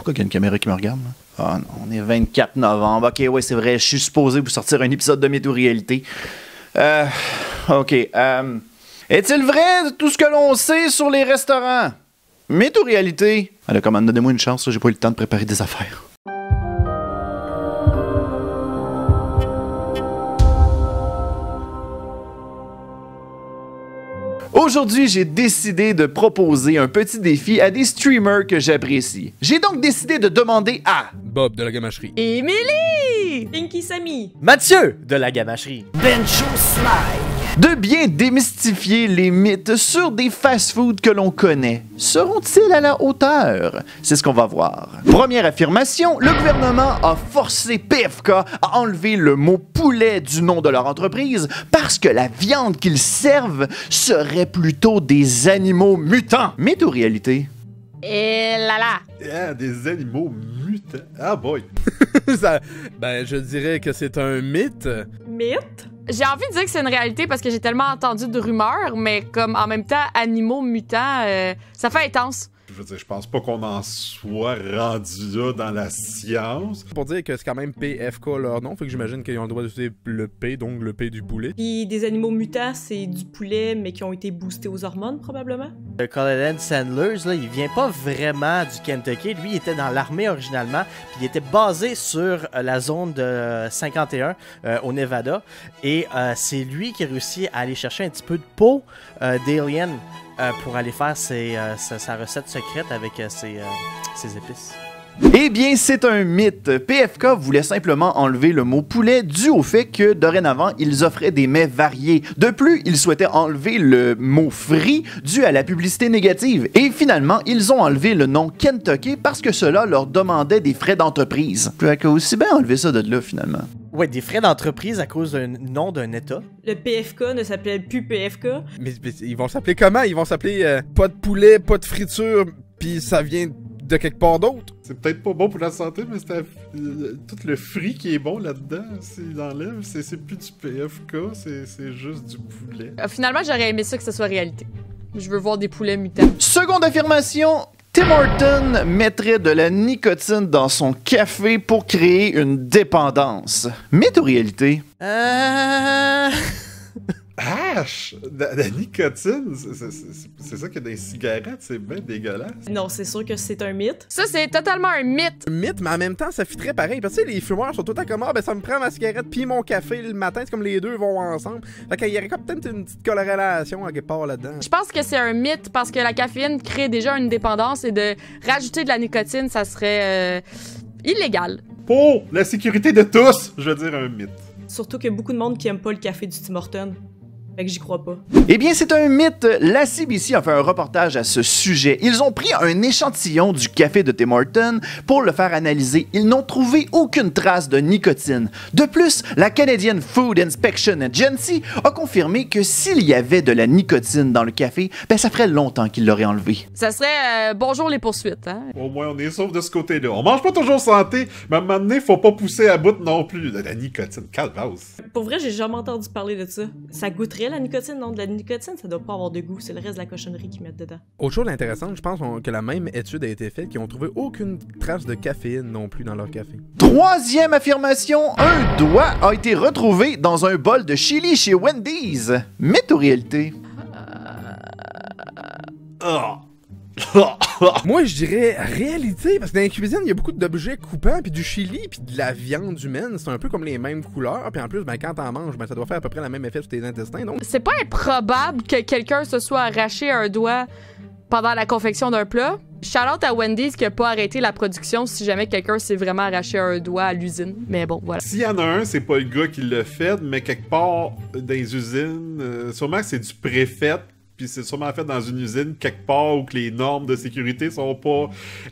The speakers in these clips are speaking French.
Pourquoi il y a une caméra qui me regarde, là? Ah non, on est 24 novembre. Ok, ouais, c'est vrai, je suis supposé vous sortir un épisode de Météo-réalité. Ok. Est-il vrai tout ce que l'on sait sur les restaurants? Météo-réalité. Allez, commande, donnez-moi une chance, j'ai pas eu le temps de préparer des affaires. Aujourd'hui, j'ai décidé de proposer un petit défi à des streamers que j'apprécie. J'ai donc décidé de demander à Bob de la gamacherie, Émilie! Pinky Samy! Mathieu de la gamacherie, Bencho Slide. de bien démystifier les mythes sur des fast-foods que l'on connaît. Seront-ils à la hauteur? C'est ce qu'on va voir. Première affirmation, le gouvernement a forcé PFK à enlever le mot poulet du nom de leur entreprise parce que la viande qu'ils servent serait plutôt des animaux mutants. Météo-réalité. Et là là! Ah, des animaux mutants. Ah boy. Ben, je dirais que c'est un mythe. Mythe? J'ai envie de dire que c'est une réalité parce que j'ai tellement entendu de rumeurs, mais comme en même temps, animaux mutants, ça fait intense. Je veux dire, je pense pas qu'on en soit rendu là dans la science. Pour dire que c'est quand même PFK leur nom, fait que j'imagine qu'ils ont le droit d'utiliser le P, donc le P du poulet. Puis des animaux mutants, c'est du poulet, mais qui ont été boostés aux hormones, probablement. Colin Sanders, là, il vient pas vraiment du Kentucky. Lui, il était dans l'armée originalement, puis il était basé sur la zone de 51 au Nevada. Et c'est lui qui a réussi à aller chercher un petit peu de peau d'alien pour aller faire sa recette secrète avec ses épices. Eh bien, c'est un mythe. PFK voulait simplement enlever le mot poulet dû au fait que, dorénavant, ils offraient des mets variés. De plus, ils souhaitaient enlever le mot frit dû à la publicité négative. Et finalement, ils ont enlevé le nom Kentucky parce que cela leur demandait des frais d'entreprise. Fait que aussi bien enlever ça de là, finalement. Ouais, des frais d'entreprise à cause d'un nom d'un État. Le PFK ne s'appelait plus PFK. Mais ils vont s'appeler comment? Ils vont s'appeler pas de poulet, pas de friture, puis ça vient de quelque part d'autre. C'est peut-être pas bon pour la santé, mais c'est tout le frit qui est bon là-dedans. S'il enlève, c'est plus du PFK, c'est juste du poulet. Finalement, j'aurais aimé ça que ce soit réalité. Je veux voir des poulets mutants. Seconde affirmation, Tim Horton mettrait de la nicotine dans son café pour créer une dépendance. Météo-réalité. Hache! La nicotine, c'est ça qu'il y a dans les cigarettes, c'est bien dégueulasse. Non, c'est sûr que c'est un mythe. Ça, c'est totalement un mythe. Mythe, mais en même temps, ça fitterait pareil. Parce que les fumeurs sont tout le temps comme, ah, ben ça me prend ma cigarette puis mon café le matin. C'est comme les deux vont ensemble. Fait qu'il y aurait peut-être une petite corrélation à quelque part là-dedans. Je pense que c'est un mythe parce que la caféine crée déjà une dépendance et de rajouter de la nicotine, ça serait illégal. Pour la sécurité de tous, je veux dire un mythe. Surtout qu'il y a beaucoup de monde qui aime pas le café du Tim Hortons. Fait que j'y crois pas. Eh bien, c'est un mythe. La CBC a fait un reportage à ce sujet. Ils ont pris un échantillon du café de Tim Hortons pour le faire analyser. Ils n'ont trouvé aucune trace de nicotine. De plus, la Canadian Food Inspection Agency a confirmé que s'il y avait de la nicotine dans le café, ben ça ferait longtemps qu'ils l'auraient enlevé. Ça serait bonjour les poursuites, hein? Au moins, on est sauf de ce côté-là. On mange pas toujours santé, mais à un moment donné, faut pas pousser à bout non plus. De la nicotine, calvasse. Pour vrai, j'ai jamais entendu parler de ça. Ça goûterait la nicotine? Non, de la nicotine, ça doit pas avoir de goût. C'est le reste de la cochonnerie qu'ils mettent dedans. Autre chose intéressante, je pense que la même étude a été faite qui ont trouvé aucune trace de caféine non plus dans leur café. Troisième affirmation, un doigt a été retrouvé dans un bol de chili chez Wendy's. Météo-réalité. Moi, je dirais réalité, parce que dans la cuisine, il y a beaucoup d'objets coupants, puis du chili, puis de la viande humaine. C'est un peu comme les mêmes couleurs, puis en plus, ben, quand t'en manges, ben, ça doit faire à peu près le même effet sur tes intestins. Donc, C'est pas improbable que quelqu'un se soit arraché un doigt pendant la confection d'un plat. Shout-out à Wendy's qui a pas arrêté la production si jamais quelqu'un s'est vraiment arraché un doigt à l'usine. Mais bon, voilà. S'il y en a un, c'est pas le gars qui l'a fait, mais quelque part dans les usines, sûrement que c'est du préfet. Puis c'est sûrement fait dans une usine quelque part où que les normes de sécurité sont pas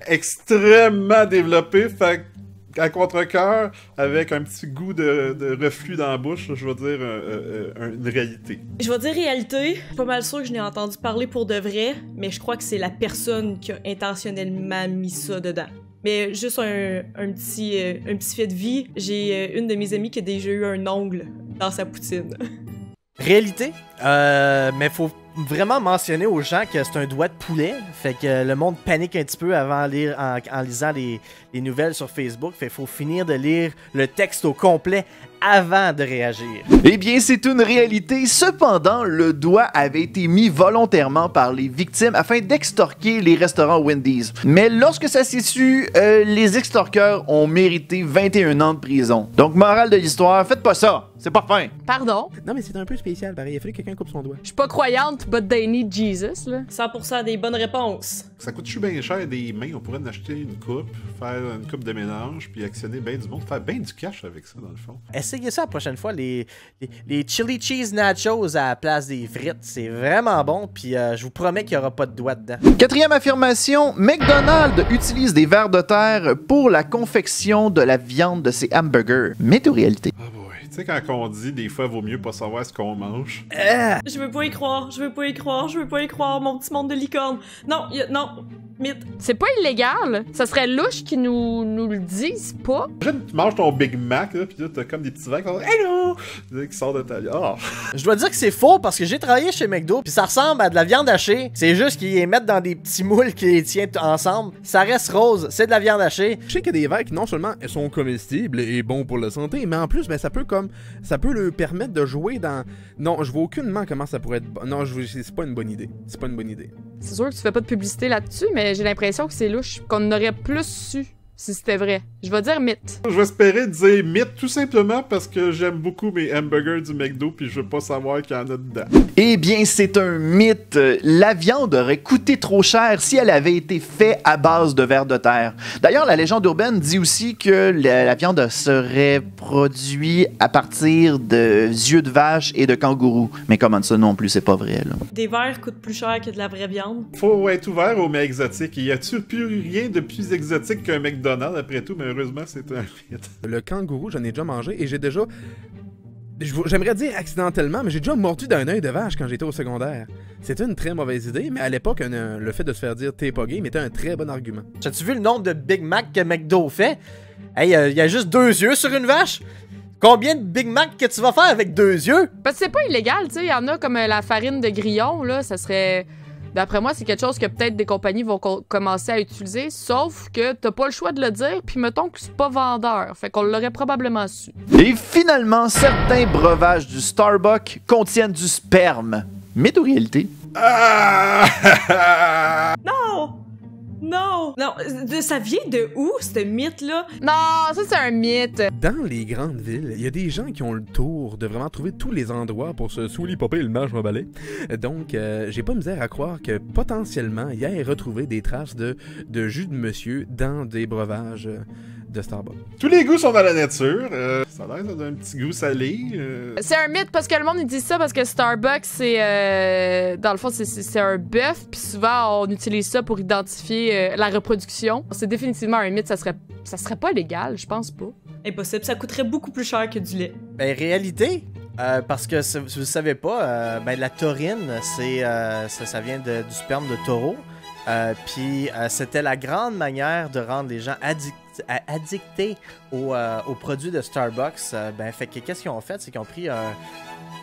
extrêmement développées. Fait à contre-cœur, avec un petit goût de reflux dans la bouche, je vais dire une réalité. Je vais dire réalité. Je suis pas mal sûr que je n'ai entendu parler pour de vrai, mais je crois que c'est la personne qui a intentionnellement mis ça dedans. Mais juste un petit fait de vie, j'ai une de mes amies qui a déjà eu un ongle dans sa poutine. Réalité, mais faut vraiment mentionner aux gens que c'est un doigt de poulet. Fait que le monde panique un petit peu avant en lisant les nouvelles sur Facebook. Fait qu'il faut finir de lire le texte au complet avant de réagir. Eh bien, c'est une réalité. Cependant, le doigt avait été mis volontairement par les victimes afin d'extorquer les restaurants Wendy's. Mais lorsque ça s'est su, les extorqueurs ont mérité 21 ans de prison. Donc, morale de l'histoire, faites pas ça. C'est pas fin. Pardon? Non, mais c'est un peu spécial, pareil. Il a fallu que quelqu'un coupe son doigt. Je suis pas croyante, but they need Jesus, là. 100% des bonnes réponses. Ça coûte bien cher des mains. On pourrait en acheter une coupe, faire une coupe de mélange, puis actionner bien du monde, faire bien du cash avec ça, dans le fond. Essayez ça la prochaine fois, les chili cheese nachos à la place des frites. C'est vraiment bon, puis je vous promets qu'il n'y aura pas de doigt dedans. Quatrième affirmation, McDonald's utilise des vers de terre pour la confection de la viande de ses hamburgers. Météo-réalité. Ah boy. Tu sais, quand on dit des fois, vaut mieux pas savoir ce qu'on mange. Je veux pas y croire, je veux pas y croire, je veux pas y croire, mon petit monde de licorne. Non, non, mythe. C'est pas illégal. Ça serait louche qu'ils nous le disent pas. Imagine, tu manges ton Big Mac, là, pis là, t'as comme des petits vagues qui sont Hello! Qui sortent de ta vie. Oh. Je dois dire que c'est faux parce que j'ai travaillé chez McDo, puis ça ressemble à de la viande hachée. C'est juste qu'ils les mettent dans des petits moules qui les tiennent ensemble. Ça reste rose, c'est de la viande hachée. Je sais qu'il y a des verres qui non seulement sont comestibles et bons pour la santé, mais en plus, ben, ça peut leur permettre de jouer dans... Non, je vois aucunement comment ça pourrait être... Non, c'est pas une bonne idée. C'est pas une bonne idée. C'est sûr que tu fais pas de publicité là-dessus, mais j'ai l'impression que c'est louche, qu'on aurait plus su si c'était vrai. Je vais dire mythe. Je vais espérer dire mythe tout simplement parce que j'aime beaucoup mes hamburgers du McDo puis je veux pas savoir qu'il y en a dedans. Eh bien, c'est un mythe. La viande aurait coûté trop cher si elle avait été faite à base de vers de terre. D'ailleurs, la légende urbaine dit aussi que la viande serait produite à partir de yeux de vache et de kangourou. Mais comment ça non plus, c'est pas vrai, là. Des verres coûtent plus cher que de la vraie viande. Faut être ouvert aux mets exotiques. Y a-tu plus rien de plus exotique qu'un McDonald's après tout, mais heureusement, c'est un mythe. Le kangourou, j'en ai déjà mangé et j'ai déjà... J'aimerais dire accidentellement, mais j'ai déjà mordu d'un œil de vache quand j'étais au secondaire. C'était une très mauvaise idée, mais à l'époque, le fait de se faire dire t'es pas gay était un très bon argument. As-tu vu le nombre de Big Mac que McDo fait? Hey, il y a juste 2 yeux sur une vache? Combien de Big Mac que tu vas faire avec 2 yeux? Parce que c'est pas illégal, tu sais. Il y en a comme la farine de grillon, là. Ça serait... D'après moi, c'est quelque chose que peut-être des compagnies vont commencer à utiliser, sauf que t'as pas le choix de le dire, puis mettons que c'est pas vendeur. Fait qu'on l'aurait probablement su. Et finalement, certains breuvages du Starbucks contiennent du sperme. Météo-réalité. Non! Non! Non, ça vient de où, ce mythe-là? Non, ça c'est un mythe. Dans les grandes villes, il y a des gens qui ont le tour de vraiment trouver tous les endroits pour se sous-popper le match m'emballer. Donc, j'ai pas misère à croire que potentiellement, il y ait retrouvé des traces de jus de monsieur dans des breuvages de Starbucks. Tous les goûts sont dans la nature. Ça a l'air d'un petit goût salé. C'est un mythe parce que le monde il dit ça parce que Starbucks, c'est... dans le fond, c'est un bœuf, puis souvent, on utilise ça pour identifier la reproduction. C'est définitivement un mythe, ça serait pas légal, je pense pas. Impossible, ça coûterait beaucoup plus cher que du lait. Ben, réalité, parce que si vous savez pas, ben, la taurine, ça vient du sperme de taureau. Puis c'était la grande manière de rendre les gens addictés aux produits de Starbucks. Ben, fait que qu'est-ce qu'ils ont fait? C'est qu'ils ont pris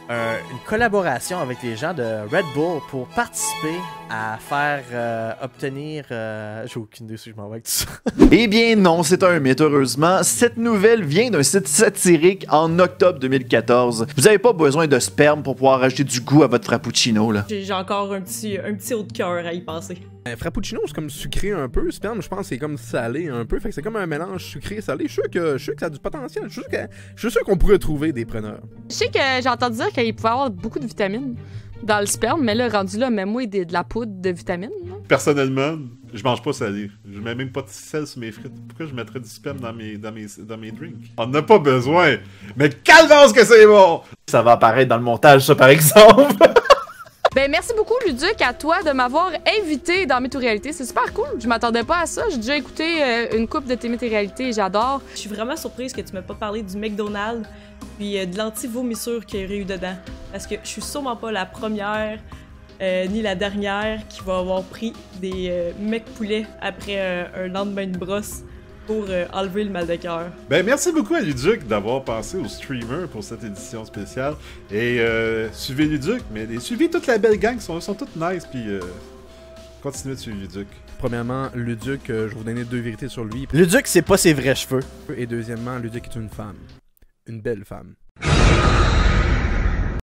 une collaboration avec les gens de Red Bull pour participer à faire obtenir... J'ai aucune idée si je m'en vais avec tout ça. Eh bien non, c'est un mythe, heureusement. Cette nouvelle vient d'un site satirique en octobre 2014. Vous n'avez pas besoin de sperme pour pouvoir ajouter du goût à votre frappuccino, là. J'ai encore un petit haut de cœur à y passer. Frappuccino, c'est comme sucré un peu. Sperme, je pense que c'est comme salé un peu. Fait que c'est comme un mélange sucré-salé. Je suis sûr que ça a du potentiel. Je suis sûr qu'on pourrait trouver des preneurs. Je sais que j'ai entendu dire qu'il pouvait avoir beaucoup de vitamines dans le sperme, mais là, rendu là, mets-moi de la poudre de vitamines. Là. Personnellement, je mange pas salé. Je mets même pas de sel sur mes frites. Pourquoi je mettrais du sperme dans mes drinks? On n'a pas besoin. Mais calvasse que c'est bon! Ça va apparaître dans le montage, ça, par exemple. Ben, merci beaucoup, Luduc, à toi de m'avoir invité dans Météo-réalité. C'est super cool. Je m'attendais pas à ça. J'ai déjà écouté une couple de tes Météo-réalité et j'adore. Je suis vraiment surprise que tu m'aies pas parlé du McDonald's puis de l'anti-vomissure qu'il y aurait eu dedans. Parce que je suis sûrement pas la première ni la dernière qui va avoir pris des mecs poulets après un lendemain de brosse. pour enlever le mal de cœur. Ben, merci beaucoup à Luduc d'avoir passé au streamer pour cette édition spéciale. Et suivez Luduc, mais suivez toute la belle gang, ils sont toutes nice, puis continuez de suivre Luduc. Premièrement, Luduc, je vais vous donner 2 vérités sur lui. Luduc, c'est pas ses vrais cheveux. Et deuxièmement, Luduc est une femme. Une belle femme.